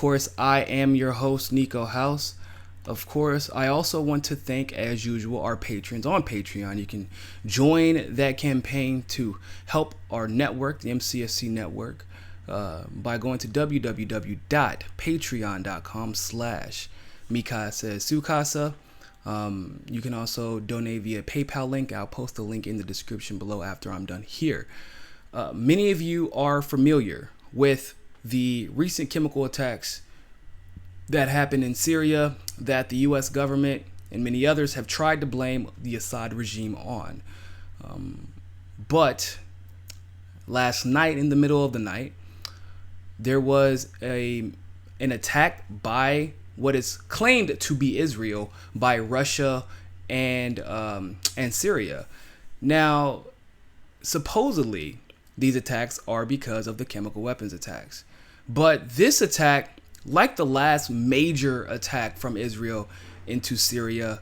Course, I am your host, Niko House. Of course, I also want to thank, as usual, our patrons on Patreon. You can join that campaign to help our network, the MCSC network, by going to www.patreon.com/MikasaSukasa. You can also donate via PayPal link. I'll post the link in the description below after I'm done here. Many of you are familiar with the recent chemical attacks that happened in Syria that the U.S. government and many others have tried to blame the Assad regime on. But last night, in the middle of the night, there was an attack by what is claimed to be Israel by Russia and Syria. Now, supposedly, these attacks are because of the chemical weapons attacks. But this attack, like the last major attack from Israel into Syria,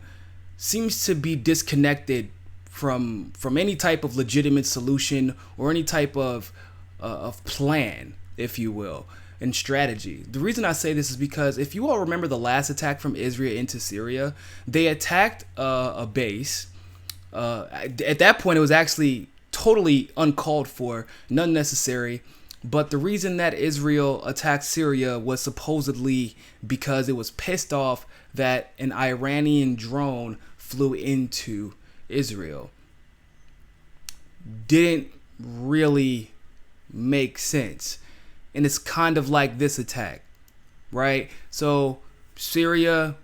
seems to be disconnected from any type of legitimate solution or any type of plan, if you will, and strategy. The reason I say this is because if you all remember the last attack from Israel into Syria, they attacked a base. At that point, it was actually totally uncalled for, unnecessary. But the reason that Israel attacked Syria was supposedly because it was pissed off that an Iranian drone flew into Israel. Didn't really make sense. And it's kind of like this attack, right? So the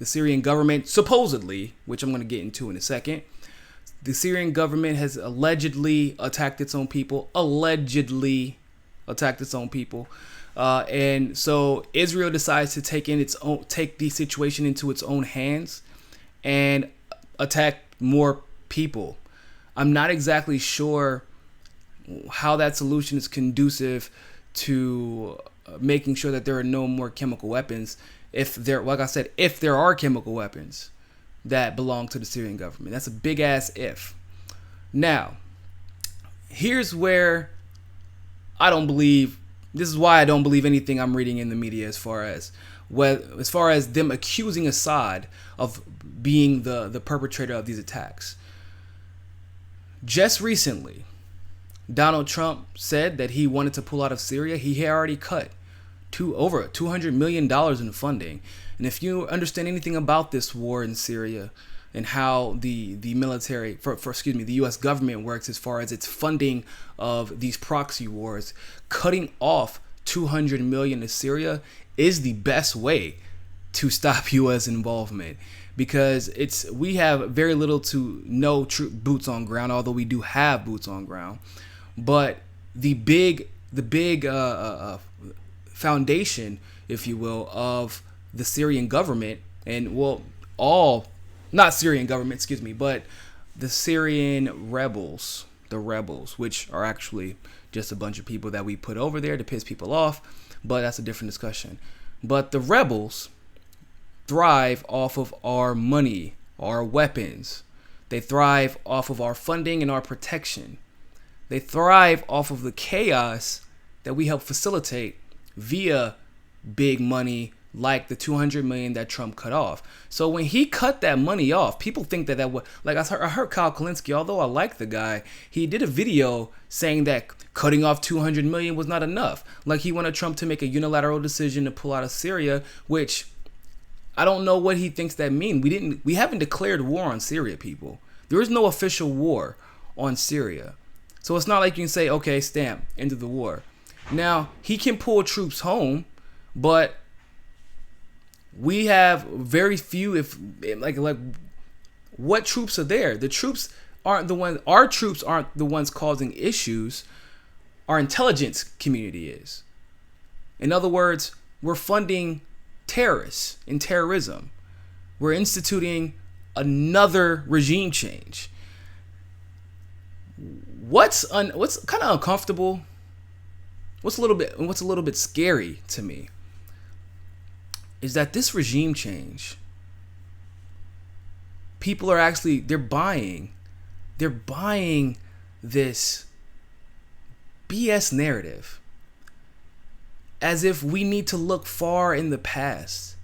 Syrian government, supposedly, which I'm going to get into in a second, the Syrian government has allegedly attacked its own people. And so Israel decides to take the situation into its own hands and attack more people. I'm not exactly sure how that solution is conducive to making sure that there are no more chemical weapons. If there are chemical weapons that belong to the Syrian government. That's a big ass if. Now, here's where this is why I don't believe anything I'm reading in the media as far as them accusing Assad of being the perpetrator of these attacks. Just recently, Donald Trump said that he wanted to pull out of Syria. He had already cut over $200 million in funding. And if you understand anything about this war in Syria and how the military, the U.S. government works as far as its funding of these proxy wars, cutting off $200 million to Syria is the best way to stop U.S. involvement, because we have very little to no boots on ground, although we do have boots on ground. But the big foundation, if you will, of the Syrian government, and not Syrian government, but the Syrian rebels, which are actually just a bunch of people that we put over there to piss people off, but that's a different discussion. But the rebels thrive off of our money, our weapons. They thrive off of our funding and our protection. They thrive off of the chaos that we help facilitate via big money like the $200 million that Trump cut off. So when he cut that money off, people think that was, like I heard Kyle Kalinske, although I like the guy, he did a video saying that cutting off $200 million was not enough. Like he wanted Trump to make a unilateral decision to pull out of Syria, which I don't know what he thinks that means. We haven't declared war on Syria, people. There is no official war on Syria. So it's not like you can say, okay, stamp, end of the war. Now, he can pull troops home, but we have very few, what troops are there? The troops aren't the ones, our troops aren't the ones causing issues. Our intelligence community is. In other words, we're funding terrorists and terrorism. We're instituting another regime change. What's kind of uncomfortable, what's a little bit scary to me, is that this regime change, people are actually, they're buying this BS narrative as if we need to look far in the past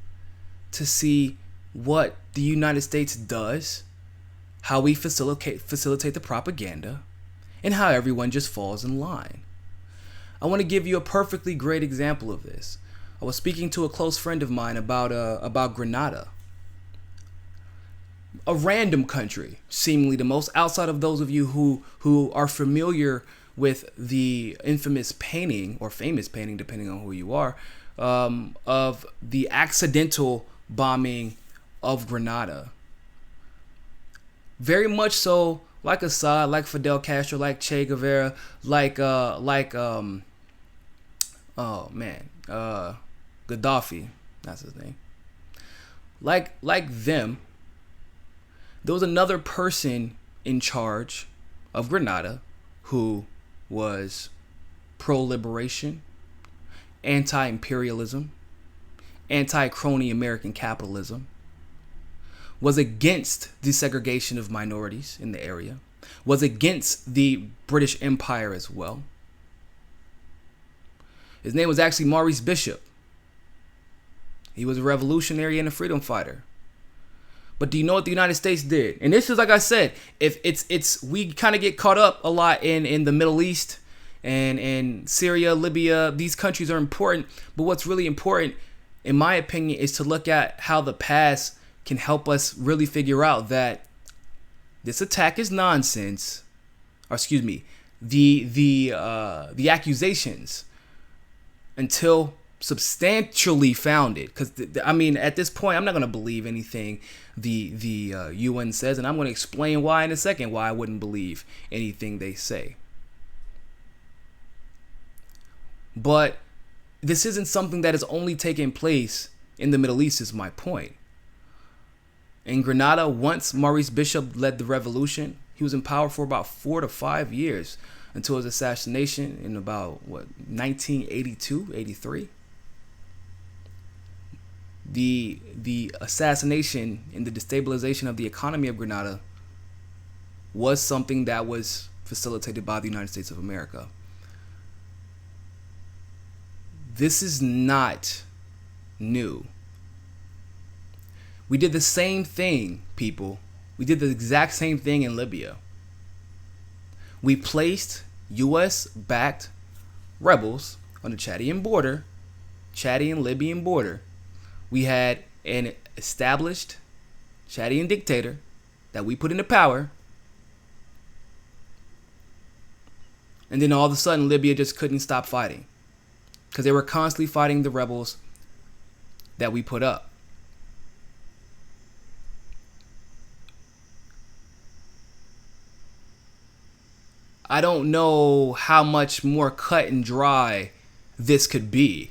to see what the United States does, how we facilitate the propaganda, and how everyone just falls in line. I want to give you a perfectly great example of this. I was speaking to a close friend of mine about Grenada, a random country, seemingly the most, outside of those of you who are familiar with the infamous painting or famous painting, depending on who you are, of the accidental bombing of Grenada. Very much so like Assad, like Fidel Castro, like Che Guevara, Gaddafi, that's his name. Like them, there was another person in charge of Grenada who was pro-liberation, anti-imperialism, anti-crony American capitalism, was against desegregation of minorities in the area, was against the British Empire as well. His name was actually Maurice Bishop. He was a revolutionary and a freedom fighter. But do you know what the United States did? And this is, like I said, if it's we kind of get caught up a lot in the Middle East and Syria, Libya. These countries are important, but what's really important, in my opinion, is to look at how the past can help us really figure out that this attack is nonsense. Or excuse me, the accusations, until substantially founded, because I mean, at this point, I'm not going to believe anything the UN says, and I'm going to explain why in a second, why I wouldn't believe anything they say. But this isn't something that is only taking place in the Middle East, is my point. In Grenada, once Maurice Bishop led the revolution, he was in power for about 4 to 5 years until his assassination in about 1982, 83. The assassination and the destabilization of the economy of Grenada was something that was facilitated by the United States of America. This is not new. We did the same thing, people. We did the exact same thing in Libya. We placed U.S.-backed rebels on the Chadian and Libyan border. We had an established Chadian dictator that we put into power. And then all of a sudden, Libya just couldn't stop fighting, because they were constantly fighting the rebels that we put up. I don't know how much more cut and dry this could be.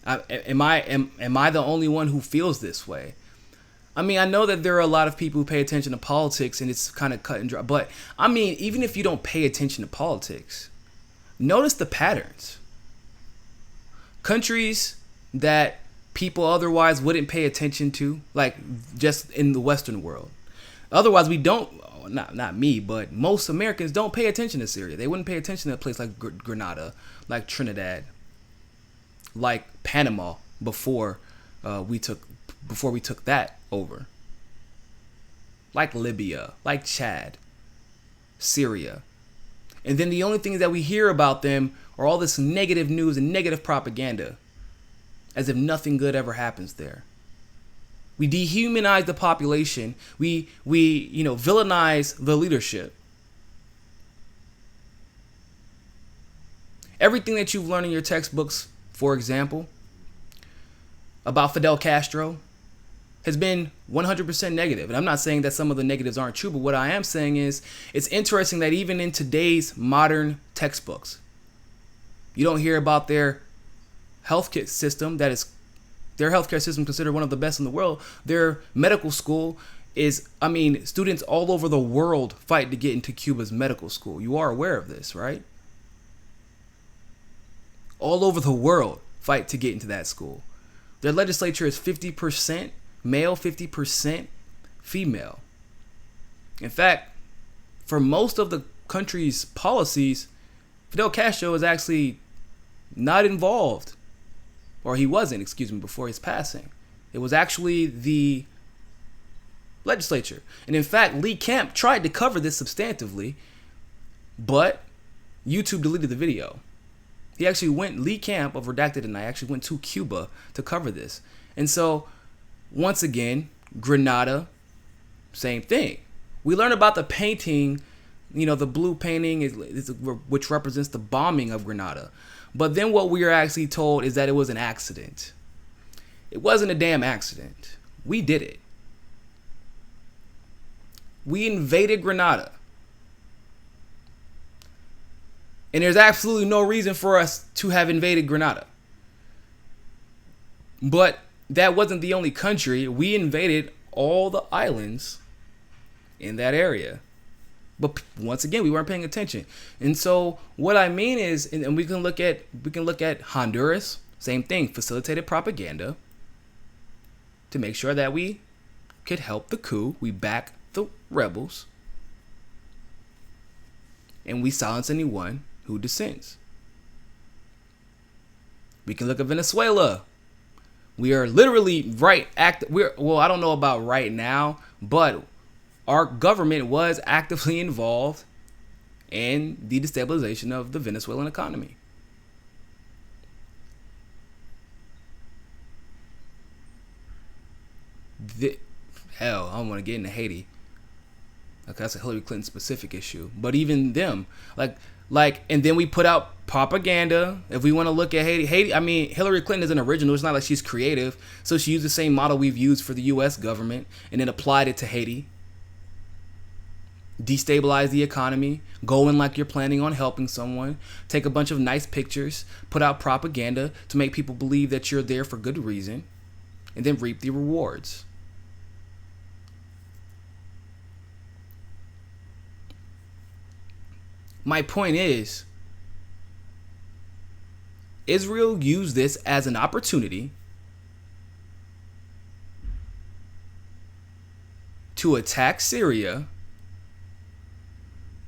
Am I the only one who feels this way? I mean, I know that there are a lot of people who pay attention to politics and it's kind of cut and dry. But I mean, even if you don't pay attention to politics, notice the patterns. Countries that people otherwise wouldn't pay attention to, like just in the Western world. Otherwise, we don't. Not me, but most Americans don't pay attention to Syria. They wouldn't pay attention to a place like Grenada, like Trinidad, like Panama before we took that over, like Libya, like Chad, Syria. And then the only things that we hear about them are all this negative news and negative propaganda, as if nothing good ever happens there. We dehumanize the population. We villainize the leadership. Everything that you've learned in your textbooks, for example, about Fidel Castro has been 100% negative. And I'm not saying that some of the negatives aren't true, but what I am saying is it's interesting that even in today's modern textbooks, you don't hear about their healthcare system that is their healthcare system considered one of the best in the world. Their medical school is, students all over the world fight to get into Cuba's medical school. You are aware of this, right? All over the world fight to get into that school. Their legislature is 50% male, 50% female. In fact, for most of the country's policies, Fidel Castro is actually not involved or he wasn't, excuse me, before his passing. It was actually the legislature. And in fact, Lee Camp tried to cover this substantively, but YouTube deleted the video. He actually went, Lee Camp of Redacted and I actually went to Cuba to cover this. And so, once again, Grenada, same thing. We learn about the painting, the blue painting, which represents the bombing of Grenada. But then what we are actually told is that it was an accident. It wasn't a damn accident. We did it. We invaded Grenada. And there's absolutely no reason for us to have invaded Grenada. But that wasn't the only country. We invaded all the islands in that area. But once again, we weren't paying attention. And so what I mean is, and we can look at Honduras, same thing, facilitated propaganda to make sure that we could help the coup. We back the rebels. And we silence anyone who dissents. We can look at Venezuela. We are literally I don't know about right now, but our government was actively involved in the destabilization of the Venezuelan economy. Hell, I don't want to get into Haiti. Okay, that's a Hillary Clinton specific issue. But even them, and then we put out propaganda. If we want to look at Haiti, I mean, Hillary Clinton isn't original. It's not like she's creative. So she used the same model we've used for the U.S. government and then applied it to Haiti. Destabilize the economy, go in like you're planning on helping someone, take a bunch of nice pictures, put out propaganda to make people believe that you're there for good reason, and then reap the rewards. My point is, Israel used this as an opportunity to attack Syria.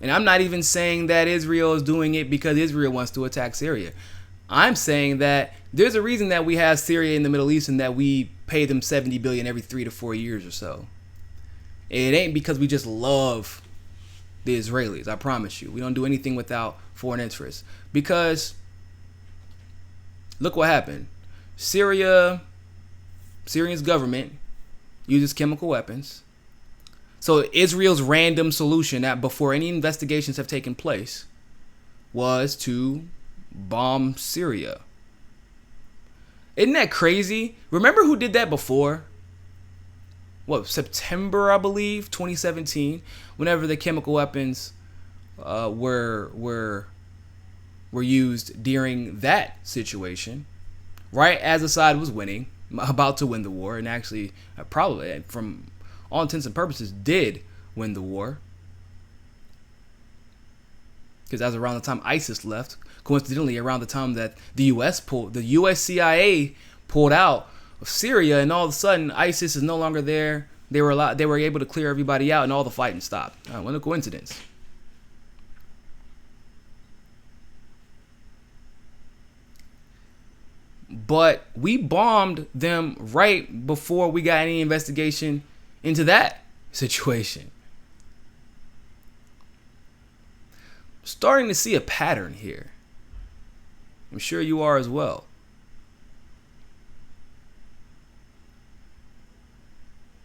And I'm not even saying that Israel is doing it because Israel wants to attack Syria. I'm saying that there's a reason that we have Syria in the Middle East and that we pay them $70 billion every 3 to 4 years or so. It ain't because we just love the Israelis. I promise you. We don't do anything without foreign interests. Because look what happened. Syria's government uses chemical weapons. So Israel's random solution that before any investigations have taken place was to bomb Syria. Isn't that crazy? Remember who did that before? September, I believe, 2017, whenever the chemical weapons were used during that situation, right as Assad was winning, about to win the war, and actually probably from all intents and purposes did win the war, because that was around the time ISIS left. Coincidentally, around the time that the US CIA pulled out of Syria, and all of a sudden ISIS is no longer there. They were able to clear everybody out, and all the fighting stopped. What a coincidence. But we bombed them right before we got any investigation into that situation. Starting to see a pattern here. I'm sure you are as well.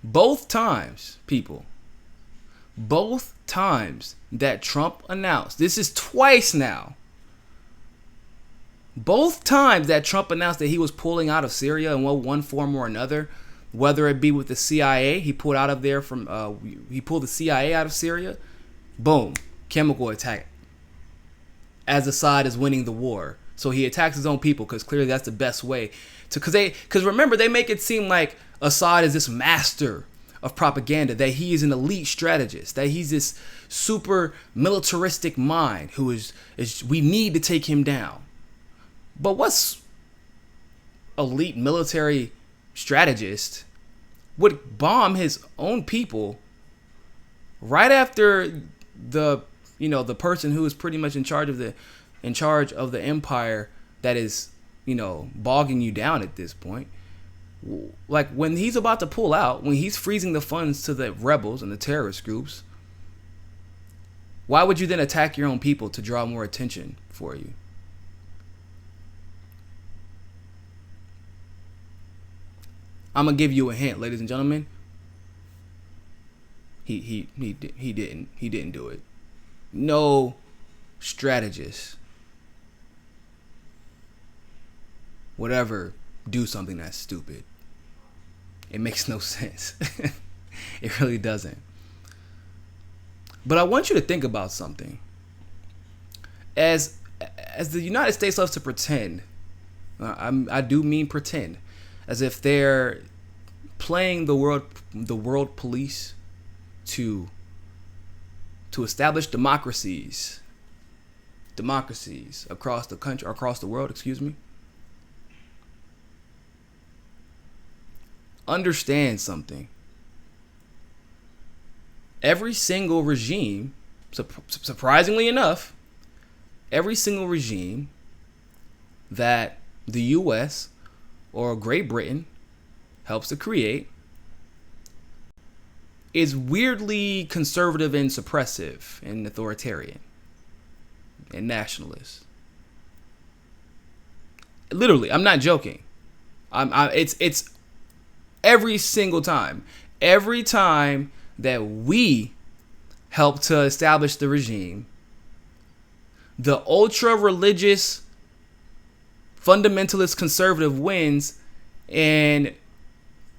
Both times, people, both times that Trump announced, this is twice now, both times that Trump announced that he was pulling out of Syria in one form or another, whether it be with the CIA, he pulled the CIA out of Syria, boom, chemical attack, as Assad is winning the war. So he attacks his own people because clearly that's the best way to, because remember, they make it seem like Assad is this master of propaganda, that he is an elite strategist, that he's this super militaristic mind who is we need to take him down. But what's elite military strategist would bomb his own people right after the person who is pretty much in charge of the empire that is, bogging you down at this point. Like when he's about to pull out, when he's freezing the funds to the rebels and the terrorist groups, why would you then attack your own people to draw more attention for you? I'm gonna give you a hint, ladies and gentlemen. He didn't do it. No strategist would ever do something that's stupid. It makes no sense. It really doesn't. But I want you to think about something. As the United States loves to pretend, I do mean pretend, as if they're playing the world police to establish democracies across the country, across the world, excuse me. Understand something. Every single regime, surprisingly enough, every single regime that the U.S. or Great Britain helps to create is weirdly conservative and suppressive and authoritarian and nationalist. Literally, I'm not joking. It's every single time. Every time that we help to establish the regime, the ultra-religious, fundamentalist conservative wins, and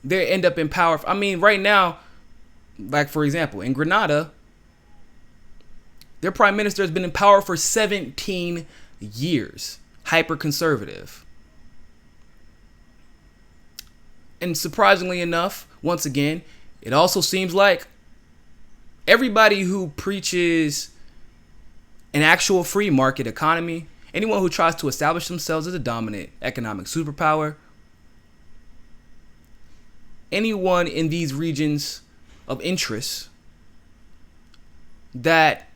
they end up in power. I mean, right now, like for example, in Grenada, their prime minister has been in power for 17 years. Hyper-conservative. And surprisingly enough, once again, it also seems like everybody who preaches an actual free market economy, anyone who tries to establish themselves as a dominant economic superpower, anyone in these regions of interest that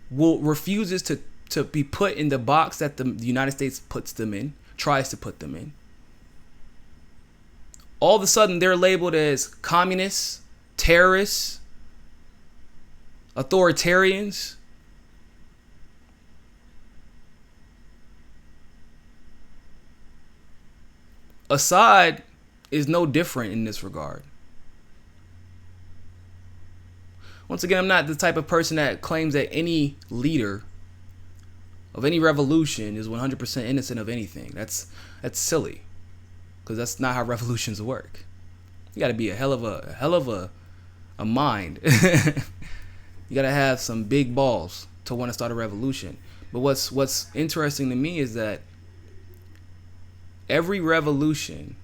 refuses to be put in the box that the United States puts them in, tries to put them in, all of a sudden they're labeled as communists, terrorists, authoritarians. Assad is no different in this regard. Once again, I'm not the type of person that claims that any leader of any revolution is 100% innocent of anything. That's silly, because that's not how revolutions work. You got to be a hell of a mind. You got to have some big balls to want to start a revolution. But what's interesting to me is that every revolution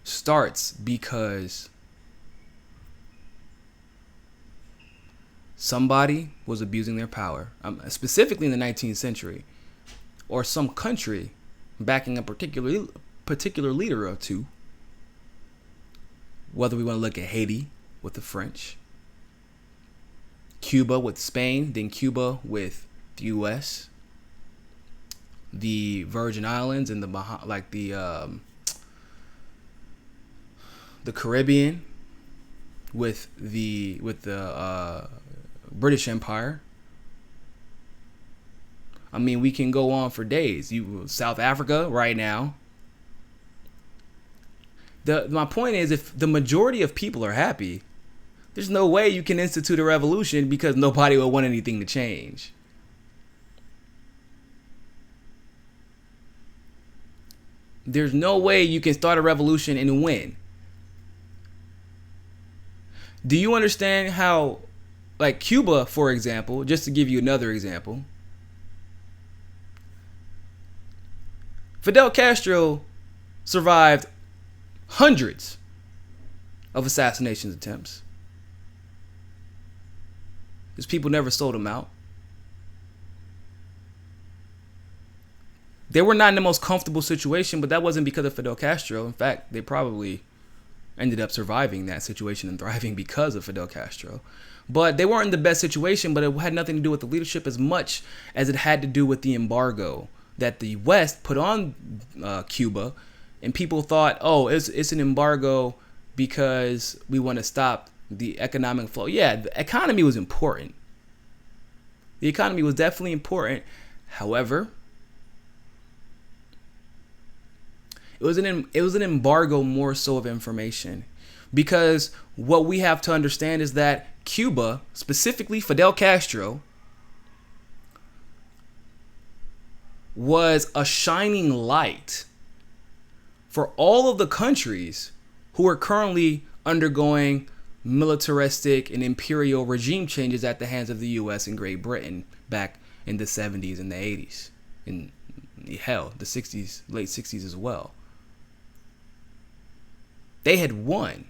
starts because somebody was abusing their power, specifically in the 19th century, or some country backing a particular leader or two. Whether we want to look at Haiti with the French, Cuba with Spain, then Cuba with the U.S., the Virgin Islands and the Caribbean with the British Empire. I mean, we can go on for days. South Africa right now. My point is, if the majority of people are happy, there's no way you can institute a revolution, because nobody will want anything to change. There's no way you can start a revolution and win. Do you understand how, like Cuba, for example, just to give you another example, Fidel Castro survived hundreds of assassination attempts. His people never sold him out. They were not in the most comfortable situation, but that wasn't because of Fidel Castro. In fact, they probably ended up surviving that situation and thriving because of Fidel Castro. But they weren't in the best situation, but it had nothing to do with the leadership as much as it had to do with the embargo that the West put on Cuba. And people thought, oh, it's an embargo because we want to stop the economic flow. Yeah, the economy was important. The economy was definitely important. However, it was an embargo more so of information, because what we have to understand is that Cuba, specifically Fidel Castro, was a shining light for all of the countries who are currently undergoing militaristic and imperial regime changes at the hands of the U.S. and Great Britain back in the 70s and the 80s, and hell, the 60s, late 60s as well. They had won.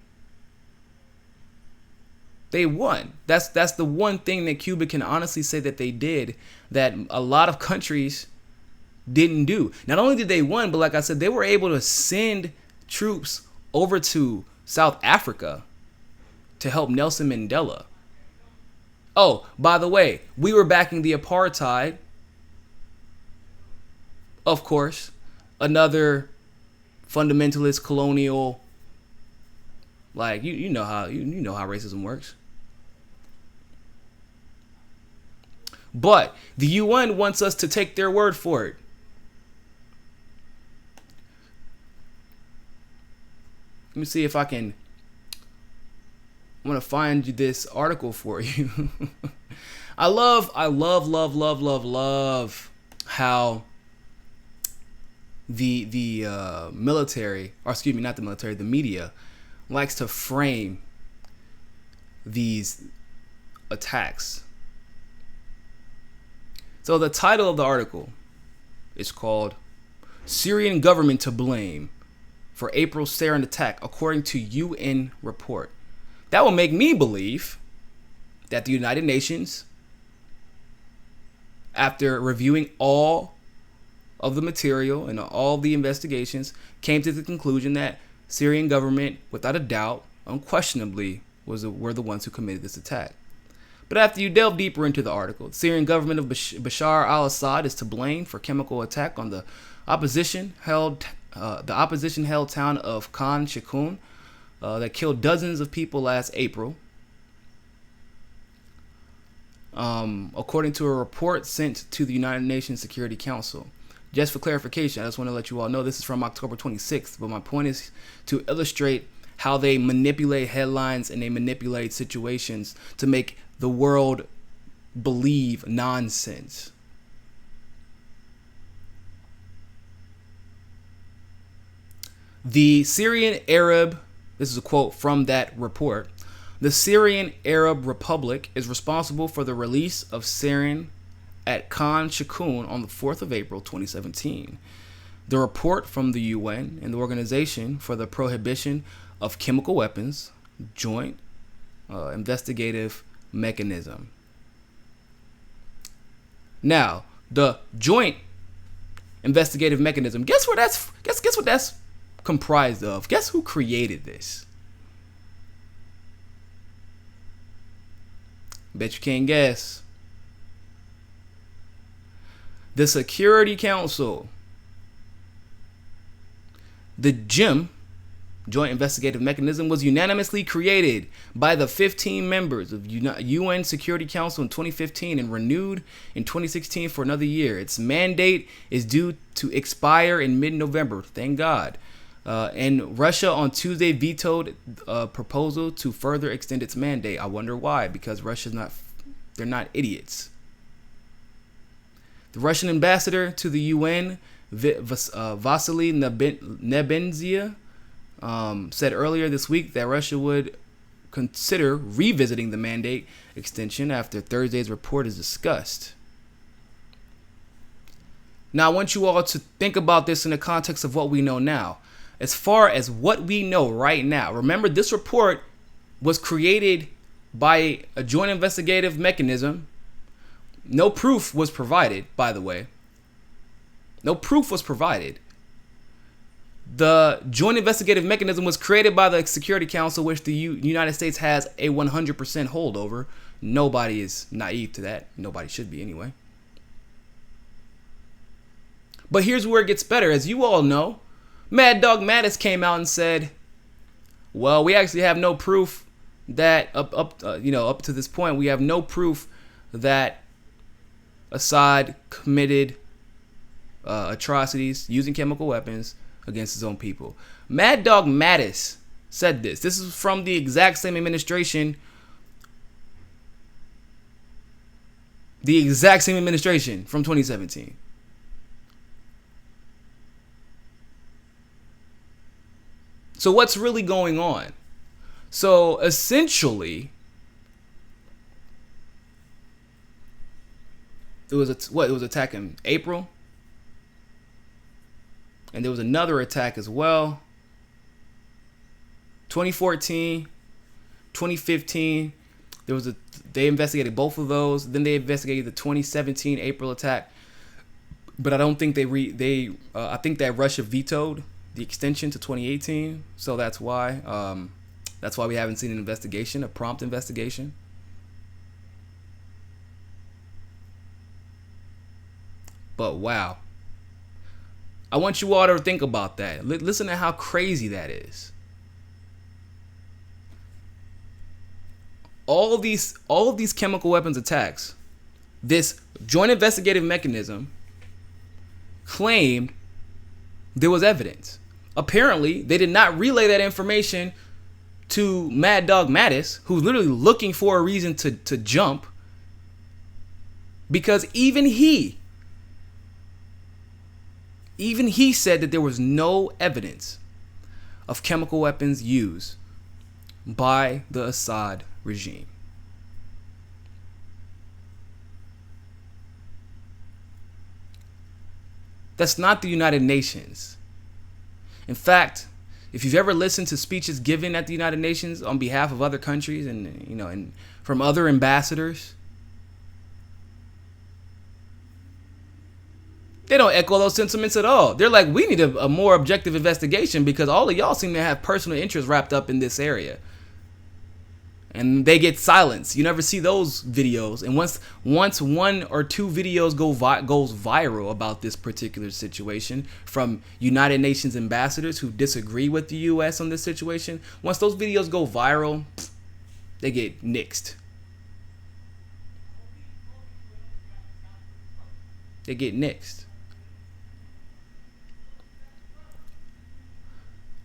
They won. That's the one thing that Cuba can honestly say that they did that a lot of countries didn't do. Not only did they win, but like I said, they were able to send troops over to South Africa to help Nelson Mandela. Oh, by the way, we were backing the apartheid. Of course, another fundamentalist colonial, like you know how racism works. But the UN wants us to take their word for it. Let me see if I want to find this article for you. I love how the military, or excuse me, not the military, the media likes to frame these attacks. So the title of the article is called "Syrian Government to Blame for April's Sarin Attack, According to UN Report." That will make me believe that the United Nations, after reviewing all of the material and all the investigations, came to the conclusion that Syrian government, without a doubt, unquestionably, were the ones who committed this attack. But after you delve deeper into the article, the Syrian government of Bashar al-Assad is to blame for chemical attack on the opposition-held town of Khan Sheikhoun that killed dozens of people last April. According to a report sent to the United Nations Security Council. Just for clarification, I just want to let you all know this is from October 26th, but my point is to illustrate how they manipulate headlines and they manipulate situations to make the world believe nonsense. The Syrian Arab, this is a quote from that report, the Syrian Arab Republic is responsible for the release of sarin at Khan Sheikhoun on the 4th of April 2017. The report from the UN and the Organization for the Prohibition of Chemical Weapons Joint Investigative Mechanism. Now, the Joint Investigative Mechanism, guess what that's comprised of? Guess who created this? Bet you can't guess. The Security Council. The JIM, Joint Investigative Mechanism, was unanimously created by the 15 members of UN Security Council in 2015 and renewed in 2016 for another year. Its mandate is due to expire in mid-November. Thank God. And Russia on Tuesday vetoed a proposal to further extend its mandate. I wonder why, because they're not idiots. The Russian ambassador to the UN, Vasily Nebenzia, said earlier this week that Russia would consider revisiting the mandate extension after Thursday's report is discussed. Now, I want you all to think about this in the context of what we know now. As far as what we know right now, remember this report was created by a joint investigative mechanism. No proof was provided, by the way. No proof was provided. The Joint Investigative Mechanism was created by the Security Council, which the United States has a 100% hold over. Nobody is naive to that. Nobody should be anyway. But here's where it gets better. As you all know, Mad Dog Mattis came out and said, well, we actually have no proof that up to this point, we have no proof that Assad committed atrocities using chemical weapons against his own people. Mad Dog Mattis said this. This is from the exact same administration. The exact same administration from 2017. So what's really going on? So essentially, it was attack in April, and there was another attack as well. 2014, 2015, they investigated both of those. Then they investigated the 2017 April attack, but I don't think I think that Russia vetoed the extension to 2018, so that's why we haven't seen an investigation, a prompt investigation. But wow, I want you all to think about that. Listen to how crazy that is. All of these chemical weapons attacks, this Joint Investigative Mechanism claimed there was evidence. Apparently, they did not relay that information to Mad Dog Mattis, who's literally looking for a reason to jump, because even he said that there was no evidence of chemical weapons used by the Assad regime. That's not the United Nations. In fact, if you've ever listened to speeches given at the United Nations on behalf of other countries and from other ambassadors, they don't echo those sentiments at all. They're like, we need a more objective investigation because all of y'all seem to have personal interests wrapped up in this area. And they get silenced. You never see those videos. And once one or two videos goes viral about this particular situation from United Nations ambassadors who disagree with the U.S. on this situation, once those videos go viral, they get nixed. They get nixed.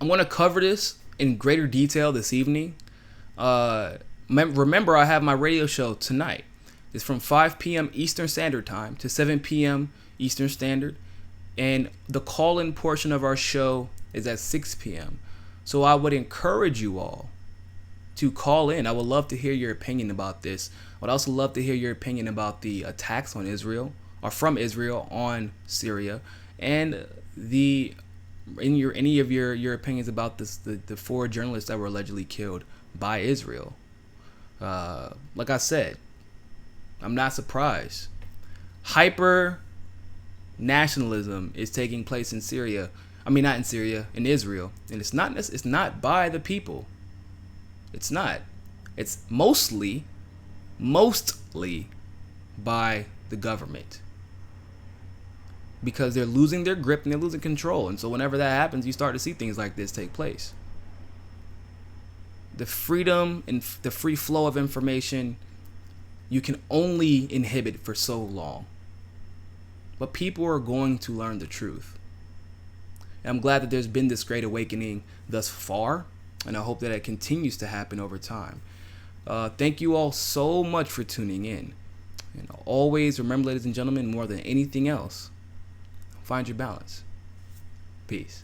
I'm going to cover this in greater detail this evening. Remember, I have my radio show tonight. It's from 5 p.m. Eastern Standard Time to 7 p.m. Eastern Standard. And the call-in portion of our show is at 6 p.m. So I would encourage you all to call in. I would love to hear your opinion about this. I would also love to hear your opinion about the attacks on Israel, or from Israel on Syria, and any of your opinions about the 4 journalists that were allegedly killed by Israel. Like I said, I'm not surprised. Hyper nationalism is taking place in Syria. I mean, not in Syria, in Israel, and it's not by the people. It's not. It's mostly by the government, because they're losing their grip and they're losing control. And so whenever that happens, you start to see things like this take place. The freedom and the free flow of information, you can only inhibit for so long. But people are going to learn the truth. And I'm glad that there's been this great awakening thus far, and I hope that it continues to happen over time. Thank you all so much for tuning in. And always remember, ladies and gentlemen, more than anything else, find your balance. Peace.